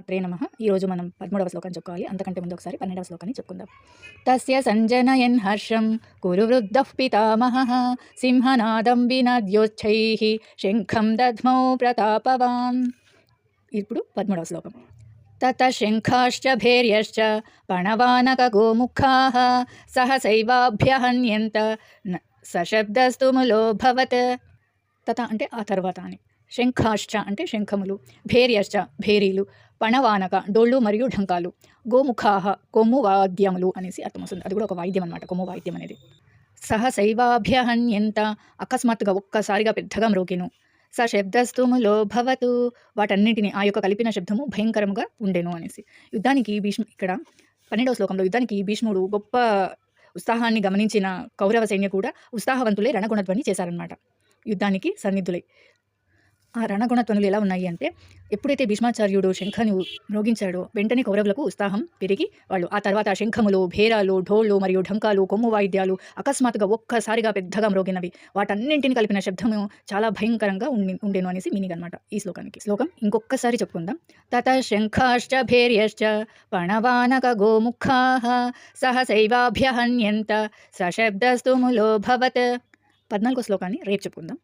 శ్రీమాత్రే నమః. ఈరోజు మనం 13వ శ్లోకం చెప్పుకోవాలి. అంతకంటే ముందు ఒకసారి 12వ శ్లోకాన్ని చెప్పుకుందాం. తస్య సంజనయన్ హర్షం కురు వృద్ధః పితామహః సింహనాదం వినద్యోచ్చైః శంఖం దధ్మౌ ప్రతాపవాన్. ఇప్పుడు 13వ శ్లోకం. తత శంఖాశ్చ భేర్యశ్చ పణవానక గోముఖాః సహసైవాభ్యహన్యంత సశబ్దస్తు ములోభవత్. తత అంటే ఆ తర్వాత అని, శంఖాశ్చ అంటే శంఖములు, భేర్యశ్చ భేరీలు, పణవానక డోళ్ళు మరియు ఢంకాలు, గోముఖాహ కొమ్ము వాద్యములు అనేసి అర్థం వస్తుంది. అది కూడా ఒక వాయిద్యం అనమాట, కొమ్ము వాయిద్యం అనేది. సహసైవాభ్యహన్యంత అకస్మాత్తుగా ఒక్కసారిగా పెద్దగా మ్రోగెను. సశబ్దస్తుములో భవతు వాటన్నింటినీ ఆ యొక్క కలిపిన శబ్దము భయంకరముగా ఉండెను అనేసి. యుద్ధానికి ఇక్కడ 12వ శ్లోకంలో యుద్ధానికి భీష్ముడు గొప్ప ఉత్సాహాన్ని గమనించిన కౌరవ సైన్య కూడా ఉత్సాహవంతులై రణగుణధ్వని చేశారనమాట. యుద్ధానికి సన్నిధులై ఆ రణగుణధ్వనులు ఎలా ఉన్నాయి అంటే, ఎప్పుడైతే భీష్మాచార్యుడు శంఖను మ్రోగించాడో వెంటనే కౌరవులకు ఉత్సాహం పెరిగి వాళ్ళు ఆ తర్వాత శంఖములు, భేరాలు, ఢోళ్ళు మరియు ఢంకాలు, కొమ్ము వాయిద్యాలు అకస్మాత్తుగా ఒక్కసారిగా పెద్దగా మ్రోగినవి. వాటన్నింటిని కలిపిన శబ్దము చాలా భయంకరంగా ఉండేను అనేసి మీనింగ్ అనమాట ఈ శ్లోకానికి. శ్లోకం ఇంకొకసారి చెప్పుకుందాం. తత శంఖాశ్చ భేర్యశ్చ పణవానక గోముఖాః సహసైవాభ్యహన్యంత సశబ్దస్తు ములోభవత్. 14వ శ్లోకాన్ని రేపు చెప్పుకుందాం.